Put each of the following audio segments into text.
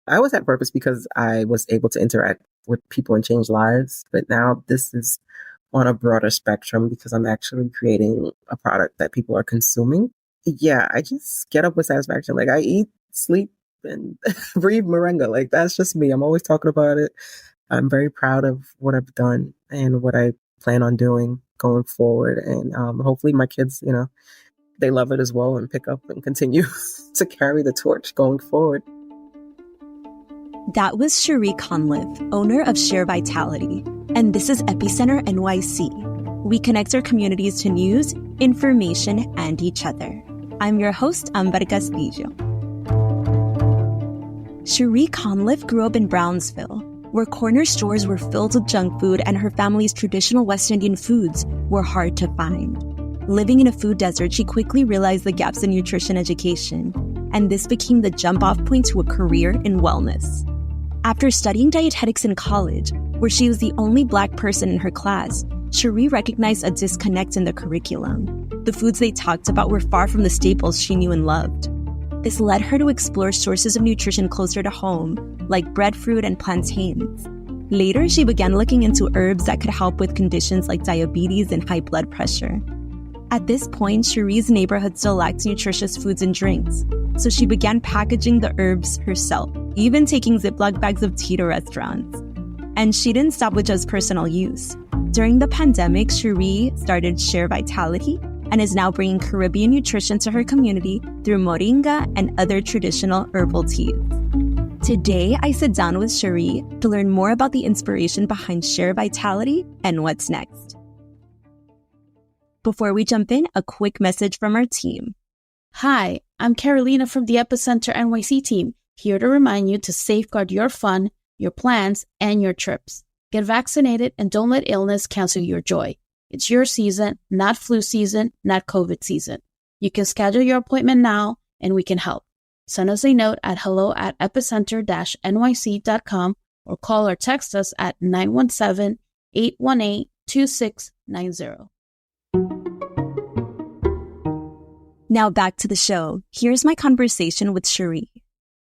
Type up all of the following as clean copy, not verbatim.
I always had purpose because I was able to interact with people and change lives. But now this is on a broader spectrum because I'm actually creating a product that people are consuming. Yeah, I just get up with satisfaction. Like I eat, sleep, and breathe Moringa. Like that's just me. I'm always talking about it. I'm very proud of what I've done and what I plan on doing going forward. And hopefully my kids, they love it as well and pick up and continue to carry the torch going forward. That was Cherie Conliffe, owner of CherVitality. And this is Epicenter NYC. We connect our communities to news, information, and each other. I'm your host, Amber Castillo. Cherie Conliffe grew up in Brownsville, where corner stores were filled with junk food and her family's traditional West Indian foods were hard to find. Living in a food desert, she quickly realized the gaps in nutrition education, and this became the jump-off point to a career in wellness. After studying dietetics in college, where she was the only Black person in her class, Cherie recognized a disconnect in the curriculum. The foods they talked about were far from the staples she knew and loved. This led her to explore sources of nutrition closer to home, like breadfruit and plantains. Later, she began looking into herbs that could help with conditions like diabetes and high blood pressure. At this point, Cherie's neighborhood still lacked nutritious foods and drinks, so she began packaging the herbs herself, even taking Ziploc bags of tea to restaurants. And she didn't stop with just personal use. During the pandemic, Cherie started CherVitality and is now bringing Caribbean nutrition to her community through Moringa and other traditional herbal teas. Today, I sit down with Cherie to learn more about the inspiration behind CherVitality and what's next. Before we jump in, a quick message from our team. Hi, I'm Carolina from the Epicenter NYC team, here to remind you to safeguard your fun, your plans, and your trips. Get vaccinated and don't let illness cancel your joy. It's your season, not flu season, not COVID season. You can schedule your appointment now, and we can help. Send us a note at hello@epicenter-nyc.com or call or text us at 917-818-2690. Now back to the show. Here's my conversation with Cherie.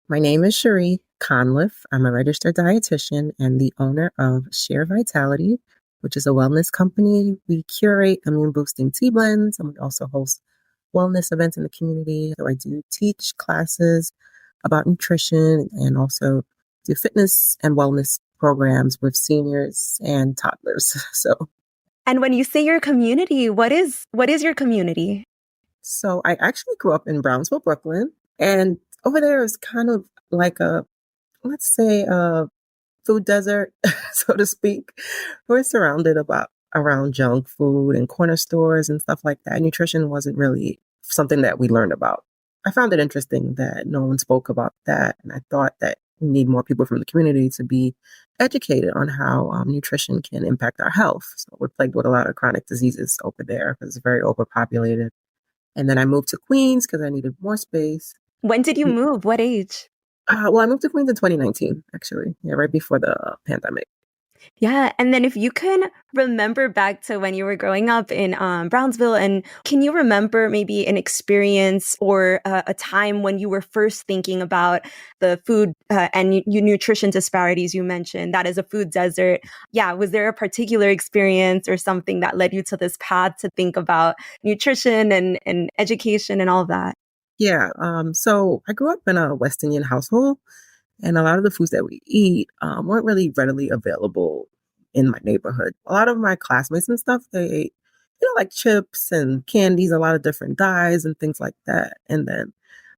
My name is Cherie Conliffe. I'm a registered dietitian and the owner of CherVitality, which is a wellness company. We curate immune-boosting tea blends, and we also host wellness events in the community. So I do teach classes about nutrition and also do fitness and wellness programs with seniors and toddlers. And when you say your community, what is your community? So I actually grew up in Brownsville, Brooklyn, and over there is kind of like let's say a food desert, so to speak. We're surrounded around junk food and corner stores and stuff like that. Nutrition wasn't really something that we learned about. I found it interesting that no one spoke about that, and I thought that we need more people from the community to be educated on how nutrition can impact our health. So we're plagued with a lot of chronic diseases over there because it's very overpopulated. And then I moved to Queens because I needed more space. When did you move? What age? Well, I moved to Queens in 2019, actually. Yeah, right before the pandemic. Yeah. And then if you can remember back to when you were growing up in Brownsville, and can you remember maybe an experience or a time when you were first thinking about the food and nutrition disparities you mentioned? That is a food desert. Yeah. Was there a particular experience or something that led you to this path to think about nutrition and education and all of that? Yeah. So I grew up in a West Indian household. And a lot of the foods that we eat weren't really readily available in my neighborhood. A lot of my classmates and stuff, they ate, like chips and candies, a lot of different dyes and things like that. And then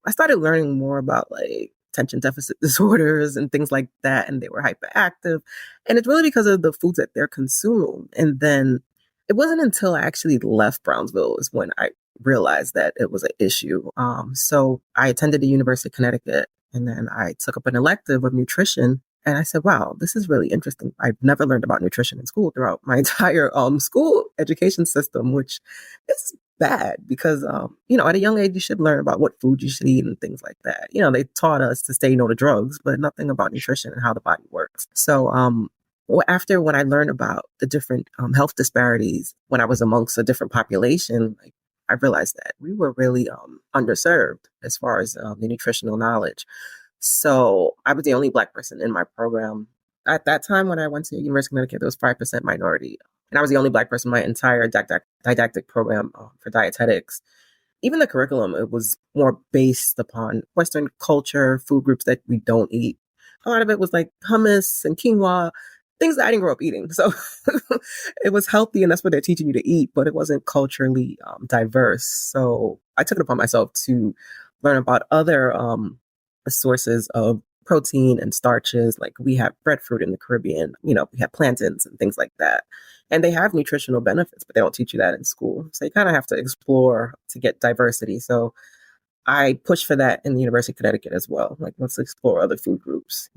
I started learning more about like attention deficit disorders and things like that. And they were hyperactive. And it's really because of the foods that they're consuming. And then it wasn't until I actually left Brownsville is when I realized that it was an issue. So I attended the University of Connecticut. And then I took up an elective of nutrition, and I said, wow, this is really interesting. I've never learned about nutrition in school throughout my entire school education system, which is bad because, at a young age, you should learn about what food you should eat and things like that. They taught us to say no to drugs, but nothing about nutrition and how the body works. So after when I learned about the different health disparities when I was amongst a different population, I realized that we were really underserved as far as the nutritional knowledge. So I was the only Black person in my program. At that time, when I went to University of Connecticut, there was 5% minority. And I was the only Black person in my entire didactic program for dietetics. Even the curriculum, it was more based upon Western culture, food groups that we don't eat. A lot of it was like hummus and quinoa, things that I didn't grow up eating. So it was healthy, and that's what they're teaching you to eat, but it wasn't culturally diverse. So I took it upon myself to learn about other sources of protein and starches. Like we have breadfruit in the Caribbean, we have plantains and things like that. And they have nutritional benefits, but they don't teach you that in school. So you kind of have to explore to get diversity. So I push for that in the University of Connecticut as well. Like, let's explore other food groups.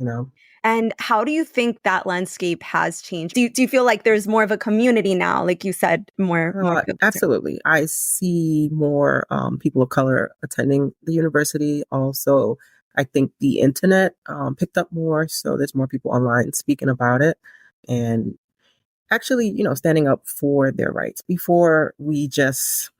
And how do you think that landscape has changed? Do you feel like there's more of a community now? Like you said, more people. Absolutely. I see more people of color attending the university. Also, I think the internet picked up more. So there's more people online speaking about it. And actually, standing up for their rights. Before we just,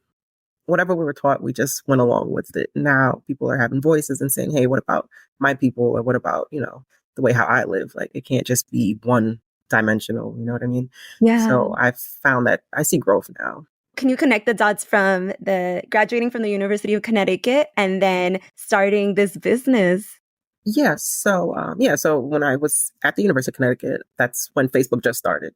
whatever we were taught, we just went along with it. Now people are having voices and saying, hey, what about my people? Or what about, the way how I live? Like it can't just be one dimensional, you know what I mean? Yeah. So I've found that I see growth now. Can you connect the dots from the graduating from the University of Connecticut and then starting this business? Yes. So when I was at the University of Connecticut, that's when Facebook just started.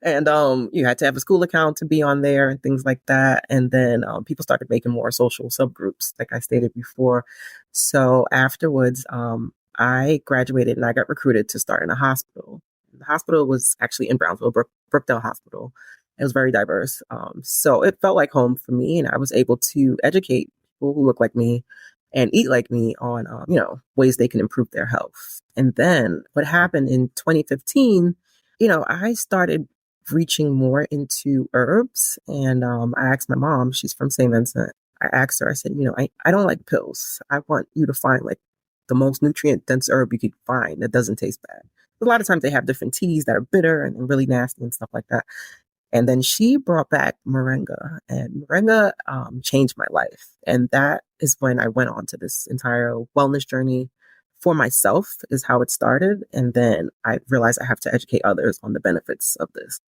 And you had to have a school account to be on there and things like that. And then people started making more social subgroups, like I stated before. So afterwards, I graduated and I got recruited to start in a hospital. The hospital was actually in Brownsville, Brookdale Hospital. It was very diverse. So it felt like home for me, and I was able to educate people who look like me and eat like me on, ways they can improve their health. And then what happened in 2015, I started reaching more into herbs. And I asked my mom, she's from St. Vincent. I asked her, I said, I don't like pills. I want you to find like the most nutrient dense herb you could find that doesn't taste bad. A lot of times they have different teas that are bitter and really nasty and stuff like that. And then she brought back Moringa, and Moringa changed my life. And that is when I went on to this entire wellness journey for myself, is how it started. And then I realized I have to educate others on the benefits of this.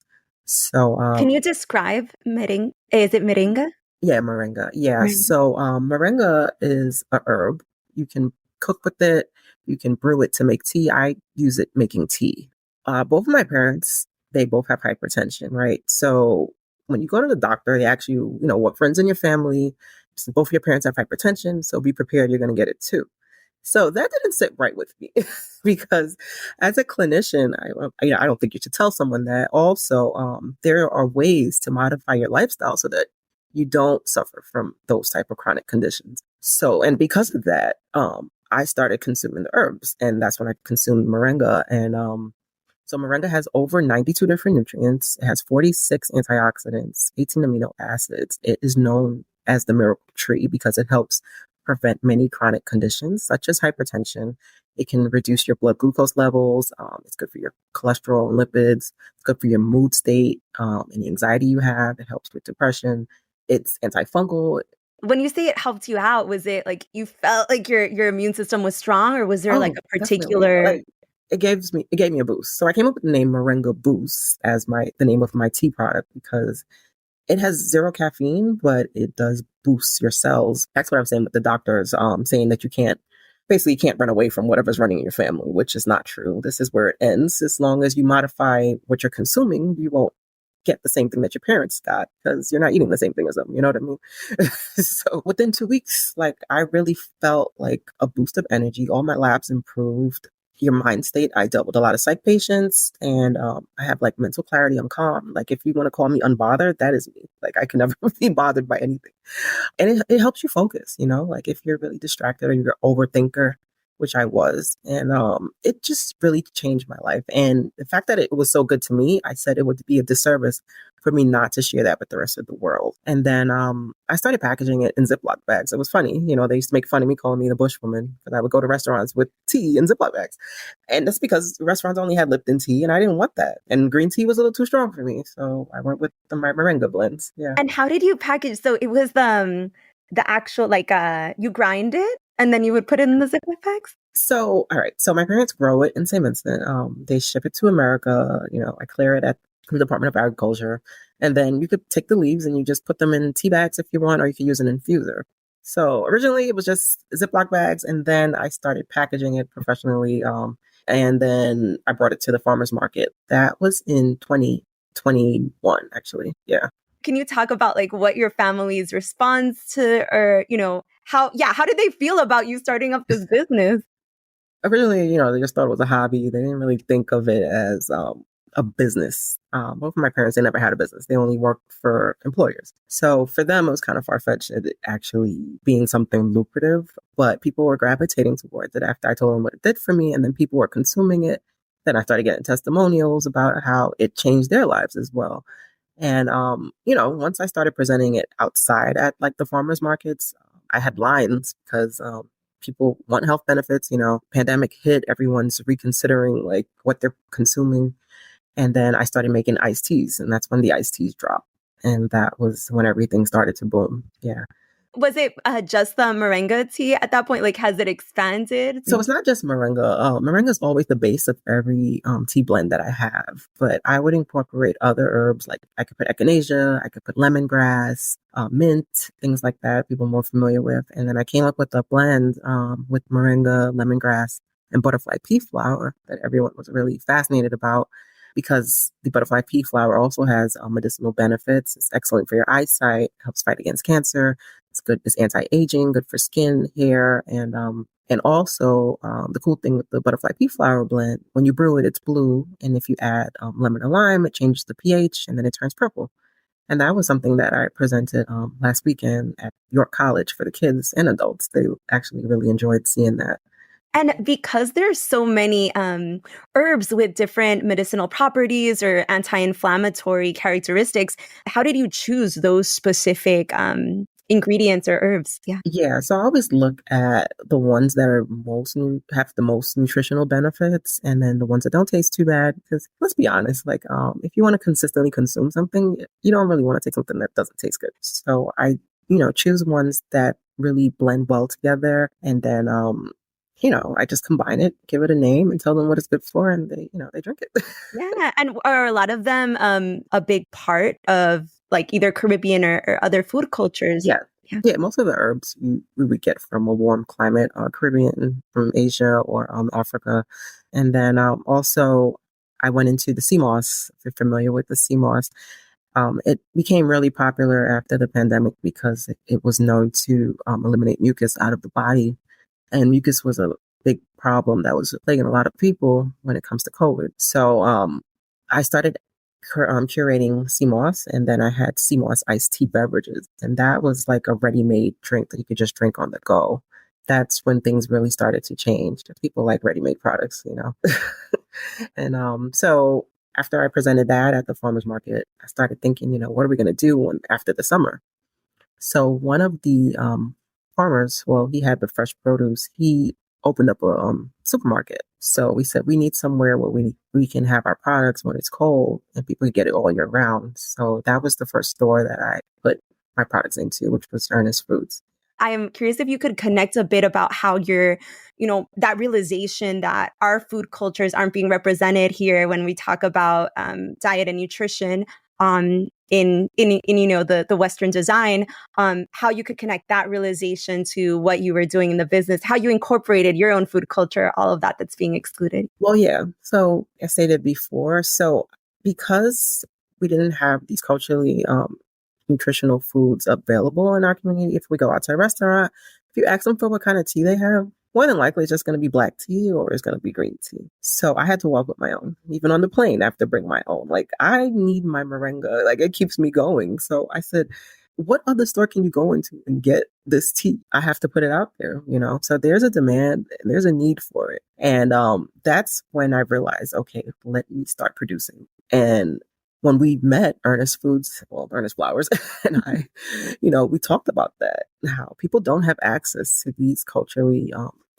So, can you describe Moringa? Is it Moringa? Yeah, Moringa. Yeah. So, Moringa is a herb. You can cook with it. You can brew it to make tea. I use it making tea. Both of my parents, they both have hypertension, right? So when you go to the doctor, they ask you, what friends in your family, so both of your parents have hypertension, so be prepared, you're going to get it too. So that didn't sit right with me because as a clinician, I don't think you should tell someone that. Also, there are ways to modify your lifestyle so that you don't suffer from those type of chronic conditions. So, and because of that, I started consuming the herbs, and that's when I consumed Moringa. And so Moringa has over 92 different nutrients. It has 46 antioxidants, 18 amino acids. It is known as the miracle tree because it helps prevent many chronic conditions such as hypertension. It can reduce your blood glucose levels. It's good for your cholesterol and lipids. It's good for your mood state, any anxiety you have. It helps with depression. It's antifungal. When you say it helped you out, was it like you felt like your immune system was strong, or was there like a particular... It gave me a boost. So I came up with the name Moringa Boost as the name of my tea product because it has zero caffeine, but it does boost your cells. That's what I'm saying with the doctors saying that you can't run away from whatever's running in your family, which is not true. This is where it ends. As long as you modify what you're consuming, you won't get the same thing that your parents got because you're not eating the same thing as them. You know what I mean? So within 2 weeks, like I really felt like a boost of energy. All my labs improved. Your mind state. I dealt with a lot of psych patients, and I have like mental clarity. I'm calm. Like if you want to call me unbothered, that is me. Like I can never be bothered by anything. And it helps you focus, like if you're really distracted or you're an overthinker, which I was. And it just really changed my life. And the fact that it was so good to me, I said it would be a disservice for me not to share that with the rest of the world. And then I started packaging it in Ziploc bags. It was funny. They used to make fun of me, calling me the bush woman, because I would go to restaurants with tea in Ziploc bags. And that's because restaurants only had Lipton tea, and I didn't want that. And green tea was a little too strong for me. So I went with the Moringa blends. Yeah. And how did you package? So it was the actual, like, you grind it? And then you would put it in the Ziploc bags? So, all right. So my parents grow it in St. Vincent. They ship it to America. I clear it at the Department of Agriculture. And then you could take the leaves and you just put them in tea bags if you want, or you could use an infuser. So originally it was just Ziploc bags, and then I started packaging it professionally. And then I brought it to the farmer's market. That was in 2021, actually. Yeah. Can you talk about like what your family's response to, or, how did they feel about you starting up this business? Originally, they just thought it was a hobby. They didn't really think of it as a business. Both of my parents, they never had a business. They only worked for employers. So for them, it was kind of far-fetched it actually being something lucrative, but people were gravitating towards it after I told them what it did for me, and then people were consuming it. Then I started getting testimonials about how it changed their lives as well. And, once I started presenting it outside at like the farmers markets, I had lines because people want health benefits. Pandemic hit, everyone's reconsidering like what they're consuming. And then I started making iced teas, and that's when the iced teas dropped. And that was when everything started to boom. Yeah. Was it just the moringa tea at that point? Like, has it expanded? So it's not just moringa. Moringa is always the base of every tea blend that I have, but I would incorporate other herbs. Like I could put echinacea, I could put lemongrass, mint, things like that. People more familiar with. And then I came up with a blend with moringa, lemongrass, and butterfly pea flower that everyone was really fascinated about, because the butterfly pea flower also has medicinal benefits. It's excellent for your eyesight, helps fight against cancer. It's good. It's anti-aging, good for skin, hair, and also the cool thing with the butterfly pea flower blend, when you brew it, it's blue, and if you add lemon or lime, it changes the pH, and then it turns purple. And that was something that I presented last weekend at York College for the kids and adults. They actually really enjoyed seeing that. And because there's so many herbs with different medicinal properties or anti-inflammatory characteristics, how did you choose those specific ingredients or herbs? Yeah. Yeah, so I always look at the ones that are have the most nutritional benefits, and then the ones that don't taste too bad. Because let's be honest, like if you want to consistently consume something, you don't really want to take something that doesn't taste good. So I, choose ones that really blend well together, and then I just combine it, give it a name, and tell them what it's good for, and they drink it. Yeah. And are a lot of them a big part of like either Caribbean or other food cultures? Yeah. Yeah. Yeah, most of the herbs we would get from a warm climate, Caribbean, from Asia or Africa. And then also I went into the sea moss, if you're familiar with the sea moss. It became really popular after the pandemic because it was known to eliminate mucus out of the body. And mucus was a big problem that was plaguing a lot of people when it comes to COVID. So I started curating sea moss, and then I had sea moss iced tea beverages, and that was like a ready-made drink that you could just drink on the go. That's when things really started to change. People like ready-made products. And so after I presented that at the farmers market, I started thinking, what are we going to do after the summer? So one of the farmers, well, he had the fresh produce. He opened up a supermarket. So we said we need somewhere where we can have our products when it's cold and people can get it all year round. So that was the first store that I put my products into, which was Ernest Foods. I am curious if you could connect a bit about how that realization that our food cultures aren't being represented here when we talk about diet and nutrition in the Western design, how you could connect that realization to what you were doing in the business, how you incorporated your own food culture, all of that that's being excluded. Well, yeah. So I stated before, so because we didn't have these culturally nutritional foods available in our community, if we go out to a restaurant, if you ask them for what kind of tea they have, more than likely it's just going to be black tea or it's going to be green tea. So I had to walk with my own. Even on the plane, I have to bring my own. Like, I need my moringa. Like, it keeps me going. So I said, what other store can you go into and get this tea? I have to put it out there. So there's a demand and there's a need for it. And that's when I realized, okay, let me start producing. And when we met Ernest Flowers and I, we talked about that, how people don't have access to these culturally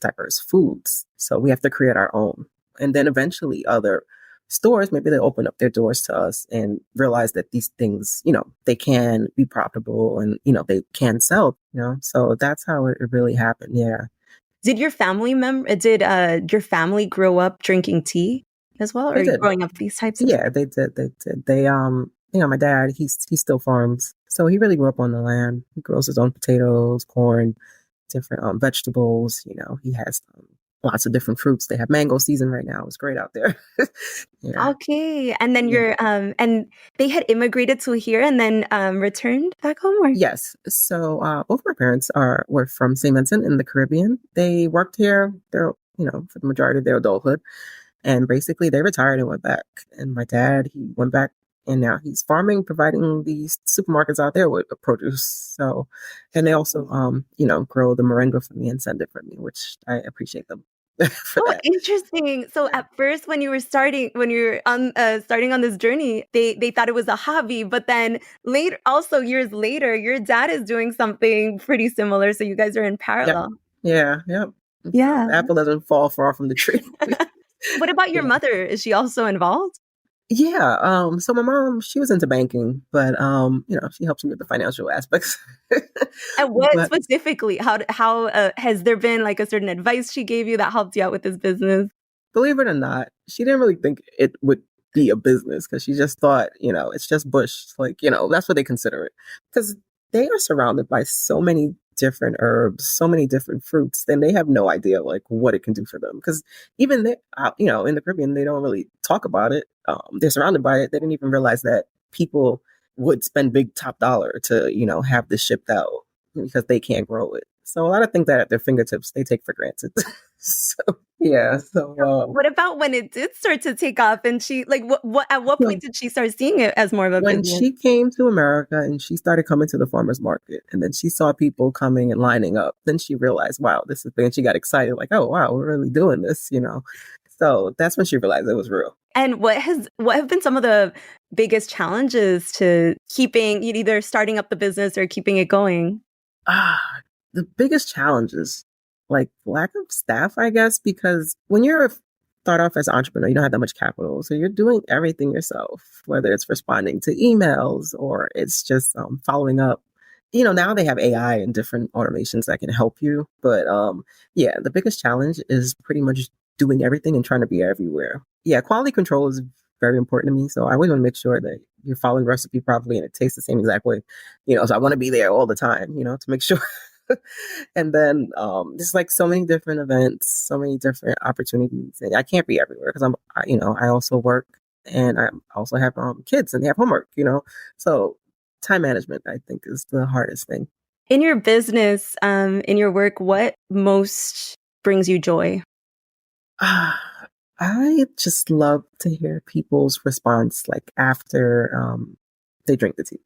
diverse foods. So we have to create our own. And then eventually other stores, maybe they open up their doors to us and realize that these things, they can be profitable and, they can sell, So that's how it really happened. Yeah. Did your family grow up drinking tea as well, They or did. growing up with these types of? Yeah, they did. They did. They my dad, he still farms. So he really grew up on the land. He grows his own potatoes, corn, different vegetables. He has lots of different fruits. They have mango season right now. It's great out there. Yeah. Okay, and then Yeah. and they had immigrated to here and then returned back home, or? Yes. So both my parents were from St. Vincent in the Caribbean. They worked here. They're for the majority of their adulthood. And basically, they retired and went back. And my dad, he went back, and now he's farming, providing these supermarkets out there with produce. So, and they also, grow the moringa for me and send it for me, which I appreciate them for Oh, that. interesting. So Yeah. at first, when you were on starting on this journey, they thought it was a hobby, but then later, also years later, your dad is doing something pretty similar. So you guys are in Yep. parallel. Yeah. Yep. So Yeah. the apple doesn't fall far from the tree. What about your Yeah. mother? Is she also involved? Yeah. So my mom, she was into banking, but she helps me with the financial aspects. And what But specifically? How has there been like a certain advice she gave you that helped you out with this business? believe it or not, she didn't really think it would be a business because she just thought, it's just bush. Like, that's what they consider it. Because they are surrounded by so many different herbs, so many different fruits, then they have no idea like what it can do for them. Because even they, in the Caribbean, they don't really talk about it. They're surrounded by it. They didn't even realize that people would spend big top dollar to, have this shipped out because they can't grow it. So a lot of things that at their fingertips they take for granted. So yeah, so What about when it did start to take off and she like what at what point so did she start seeing it as more of a when business? she came to America and she started coming to the farmers market, and then she saw people coming and lining up, then she realized, wow, this is big. And she got excited, like, oh wow, we're really doing this. So that's when she realized it was real. And what have been some of the biggest challenges to keeping either starting up the business or keeping it going? Ah, the biggest challenge is like lack of staff, I guess, because when you're start off as an entrepreneur, you don't have that much capital. So you're doing everything yourself, whether it's responding to emails or it's just following up. Now they have AI and different automations that can help you. But yeah, the biggest challenge is pretty much doing everything and trying to be everywhere. Yeah, quality control is very important to me. So I always want to make sure that you're following the recipe properly and it tastes the same exact way. So I want to be there all the time, to make sure. And then there's like so many different events, so many different opportunities. And I can't be everywhere because I also work and I also have kids and they have homework. So time management, I think, is the hardest thing. In your business, in your work, what most brings you joy? I just love to hear people's response, like after they drink the tea.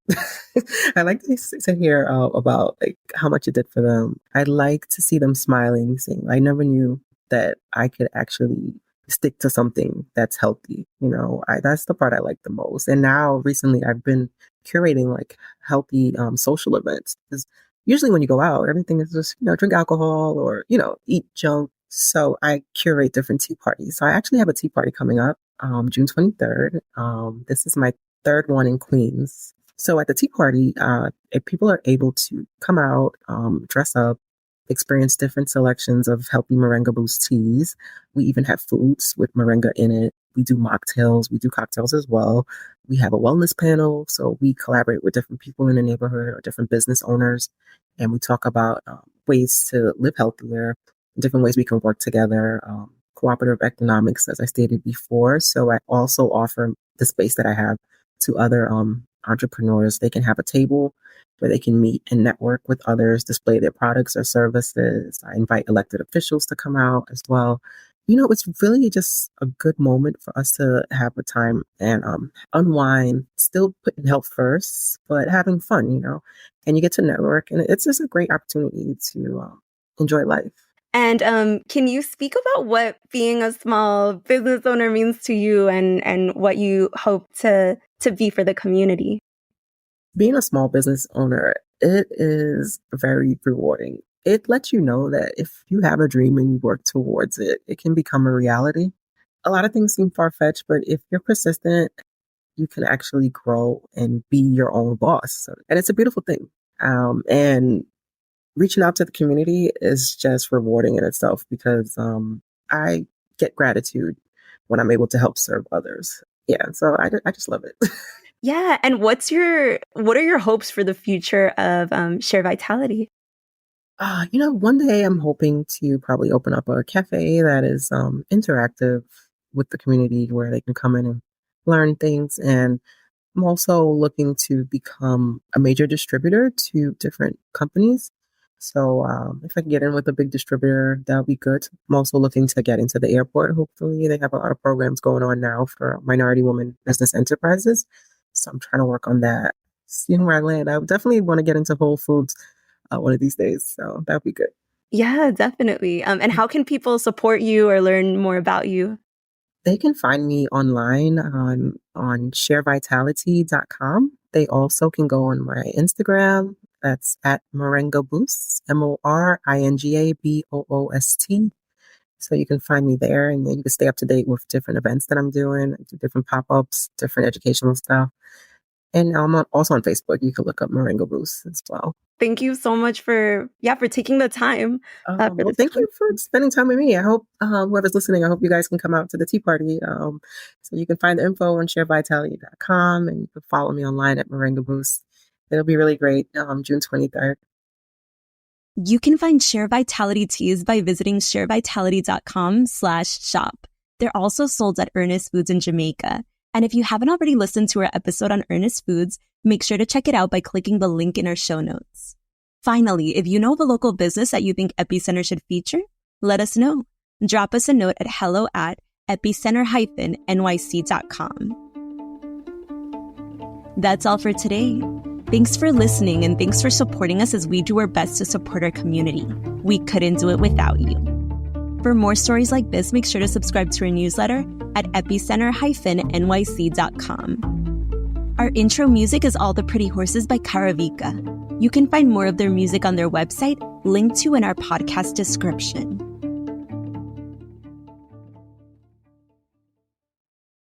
I like to hear about like how much it did for them. I like to see them smiling, saying, "I never knew that I could actually stick to something that's healthy." That's the part I like the most. And now, recently, I've been curating like healthy social events because usually when you go out, everything is just drink alcohol or eat junk. So I curate different tea parties. So I actually have a tea party coming up, June 23rd. This is my third one in Queens. So at the tea party, if people are able to come out, dress up, experience different selections of healthy moringa boost teas. We even have foods with moringa in it. We do mocktails. We do cocktails as well. We have a wellness panel. So we collaborate with different people in the neighborhood or different business owners. And we talk about ways to live healthier, different ways we can work together, cooperative economics, as I stated before. So I also offer the space that I have to other entrepreneurs. They can have a table where they can meet and network with others, display their products or services. I invite elected officials to come out as well. It's really just a good moment for us to have a time and unwind, still putting health first, but having fun. And you get to network. And it's just a great opportunity to enjoy life. And can you speak about what being a small business owner means to you and what you hope to be for the community? Being a small business owner, it is very rewarding. It lets you know that if you have a dream and you work towards it, it can become a reality. A lot of things seem far-fetched, but if you're persistent, you can actually grow and be your own boss. And it's a beautiful thing. And reaching out to the community is just rewarding in itself because I get gratitude when I'm able to help serve others. Yeah, so I just love it. Yeah. And what are your hopes for the future of CherVitality? One day I'm hoping to probably open up a cafe that is interactive with the community where they can come in and learn things. And I'm also looking to become a major distributor to different companies. So if I can get in with a big distributor, that would be good. I'm also looking to get into the airport. Hopefully, they have a lot of programs going on now for minority women business enterprises. So I'm trying to work on that. Seeing where I land, I would definitely want to get into Whole Foods one of these days. So that would be good. Yeah, definitely. And how can people support you or learn more about you? They can find me online on CherVitality.com. They also can go on my Instagram. That's at Moringa Boost, MoringaBoost. So you can find me there, and then you can stay up to date with different events that I'm doing, I do different pop-ups, different educational stuff. And I'm also on Facebook. You can look up Moringa Boost as well. Thank you so much for taking the time for Well, this. thank you for spending time with me. I hope whoever's listening, I hope you guys can come out to the tea party. So you can find the info on CherVitality.com, and you can follow me online at Moringa Boost. It'll be really great. June 23rd. You can find CherVitality teas by visiting CherVitality.com/shop. They're also sold at Ernest Foods in Jamaica. And if you haven't already listened to our episode on Ernest Foods, make sure to check it out by clicking the link in our show notes. Finally, if you know of a local business that you think Epicenter should feature, let us know. Drop us a note at hello@epicenter-nyc.com. That's all for today. Thanks for listening, and thanks for supporting us as we do our best to support our community. We couldn't do it without you. For more stories like this, make sure to subscribe to our newsletter at epicenter-nyc.com. Our intro music is All the Pretty Horses by Karavika. You can find more of their music on their website, linked to in our podcast description.